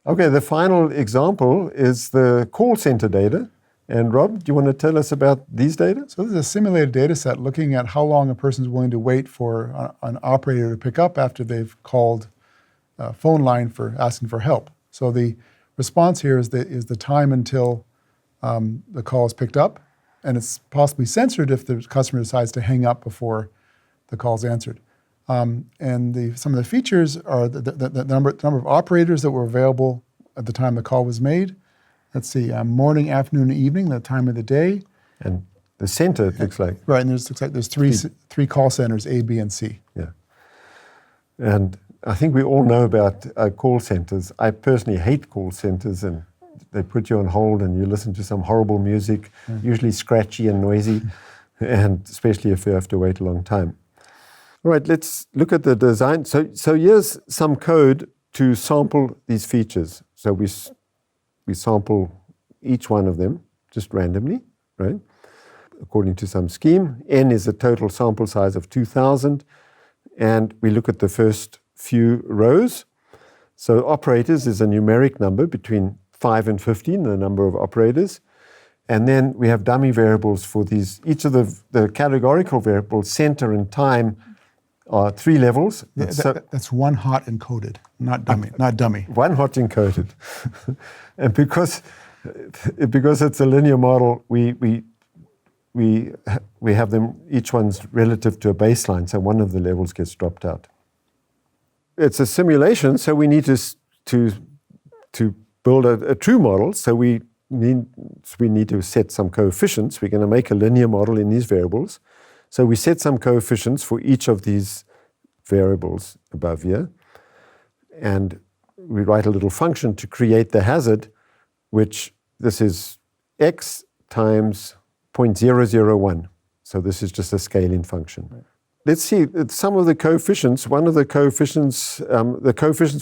Okay, the final example is the call center data. And Rob, do you want to tell us about these data? So this is a simulated data set looking at how long a person is willing to wait for an operator to pick up after they've called a phone line for asking for help. So the response here is the time until the call is picked up, and it's possibly censored if the customer decides to hang up before the call is answered. And some of the features are the number of operators that were available at the time the call was made. Let's see, morning, afternoon, and evening, the time of the day. And the center, it looks like. Right, and there's three call centers, A, B, and C. Yeah. And I think we all know about call centers. I personally hate call centers, and they put you on hold and you listen to some horrible music, usually scratchy and noisy, and especially if you have to wait a long time. All right, let's look at the design. So here's some code to sample these features. So we sample each one of them just randomly, right? According to some scheme. N is a total sample size of 2,000. And we look at the first few rows. So operators is a numeric number between 5 and 15, the number of operators. And then we have dummy variables for these. Each of the categorical variables, center and time, are 3 levels. That's one hot encoded, not dummy. One hot encoded. And because it's a linear model, we have them, each one's relative to a baseline, so one of the levels gets dropped out. It's a simulation, so we need to build a true model, so we need to set some coefficients. We're going to make a linear model in these variables. So we set some coefficients for each of these variables above here. And we write a little function to create the hazard, which this is x times 0.001. So this is just a scaling function. Right. Let's see some of the coefficients. One of the coefficients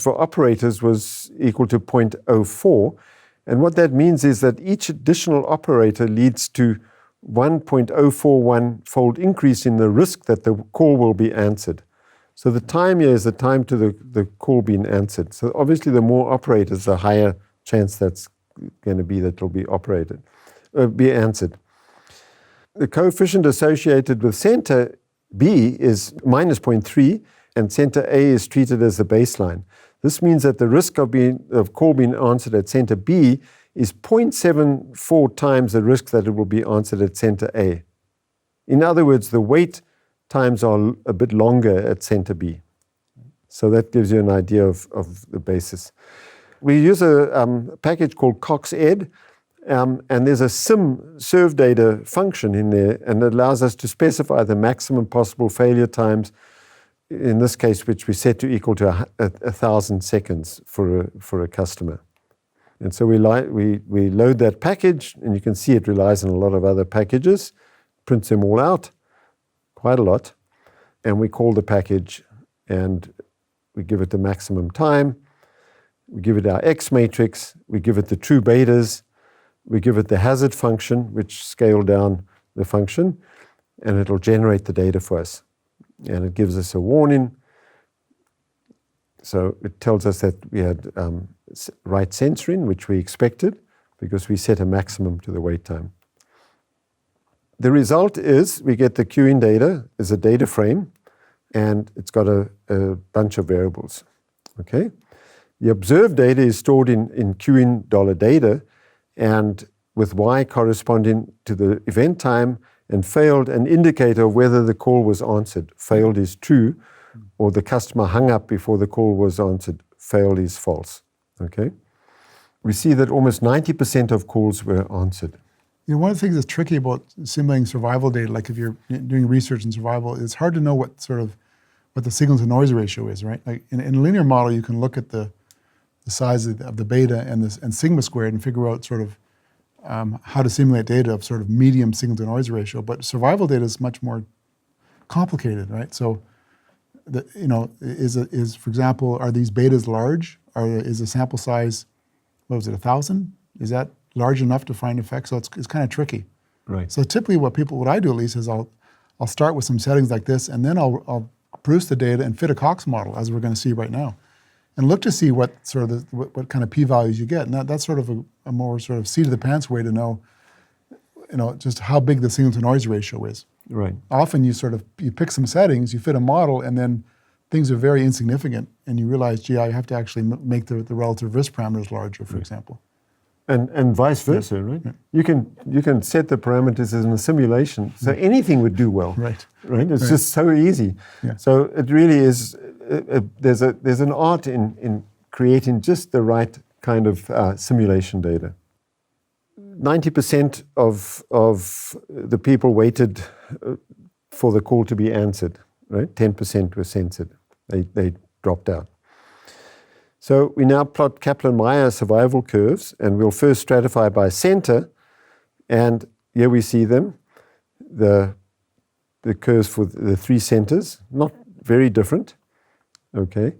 for operators was equal to 0.04. And what that means is that each additional operator leads to 1.041-fold increase in the risk that the call will be answered. So the time here is the time to the call being answered. So obviously the more operators, the higher chance that's going to be that it'll be answered. The coefficient associated with center B is minus 0.3, and center A is treated as the baseline. This means that the risk of call being answered at center B is 0.74 times the risk that it will be answered at center A. In other words, the wait times are a bit longer at center B. So that gives you an idea of the basis. We use a package called CoxEd, and there's a sim serve data function in there, and it allows us to specify the maximum possible failure times, in this case, which we set to equal to 1,000 seconds for a customer. And so we load that package, and you can see it relies on a lot of other packages, prints them all out, quite a lot, and we call the package, and we give it the maximum time, we give it our X matrix, we give it the true betas, we give it the hazard function, which scale down the function, and it'll generate the data for us. And it gives us a warning. So it tells us that we had right censoring, which we expected, because we set a maximum to the wait time. The result is we get the queuing data as a data frame, and it's got a bunch of variables. Okay? The observed data is stored in queuing $data, and with Y corresponding to the event time, and failed an indicator of whether the call was answered. Failed is true, or the customer hung up before the call was answered. Failed is false. Okay? We see that almost 90% of calls were answered. You know, one of the things that's tricky about simulating survival data, like if you're doing research in survival, it's hard to know what the signal to noise ratio is, right? Like in a linear model, you can look at the size of the beta and sigma squared and figure out sort of how to simulate data of sort of medium signal to noise ratio. But survival data is much more complicated, right? So, is for example, are these betas large? Is the sample size, 1,000? Is that large enough to find effects? So it's kind of tricky. Right. So typically, what I do at least is I'll start with some settings like this, and then I'll produce the data and fit a Cox model, as we're going to see right now. and look to see what sort of what kind of p-values you get. And that's sort of a more sort of seat of the pants way to know, just how big the signal to noise ratio is. Right. Often you pick some settings, you fit a model, and then things are very insignificant, and you realize, gee, I have to actually make the relative risk parameters larger, for example. And vice versa, right? Yeah. You can set the parameters in a simulation, so anything would do well. Right. It's just so easy. Yeah. So it really is. There's an art in creating just the right kind of simulation data. 90% of the people waited for the call to be answered. Right, 10% were censored. They dropped out. So we now plot Kaplan-Meier survival curves, and we'll first stratify by center, and here we see them, the curves for the 3 centers, not very different, okay.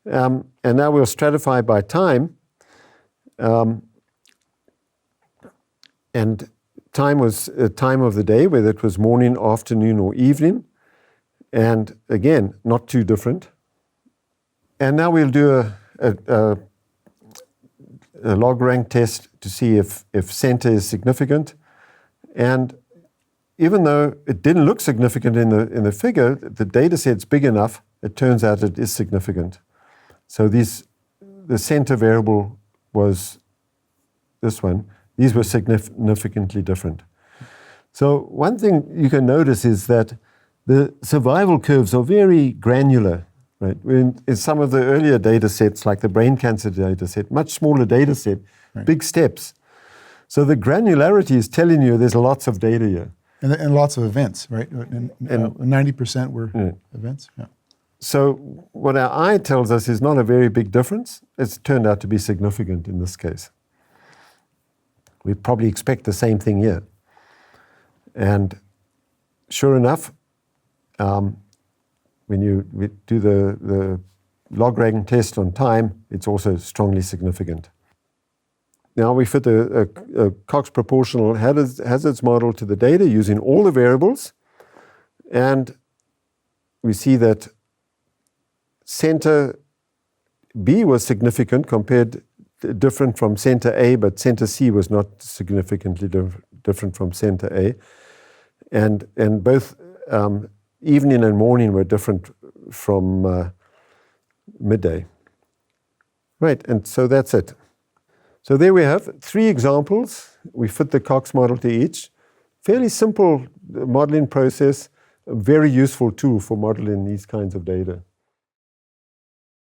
And now we'll stratify by time, and time was a time of the day, whether it was morning, afternoon, or evening, and again, not too different. And now we'll do a log rank test to see if center is significant. And even though it didn't look significant in the figure, the data set's big enough, it turns out it is significant. So the center variable was this one. These were significantly different. So one thing you can notice is that the survival curves are very granular. Right. In some of the earlier data sets, like the brain cancer data set, much smaller data set, right. Big steps. So the granularity is telling you there's lots of data here. And lots of events, right? And 90% were events. Yeah. So what our eye tells us is not a very big difference. It's turned out to be significant in this case. We probably expect the same thing here. And sure enough, when you do the log rank test on time, it's also strongly significant. Now we fit a Cox proportional hazards model to the data using all the variables, and we see that center B was significant different from center A, but center C was not significantly different from center A, and both evening and morning were different from midday. Right, and so that's it. So there we have 3 examples. We fit the Cox model to each. Fairly simple modeling process, a very useful tool for modeling these kinds of data.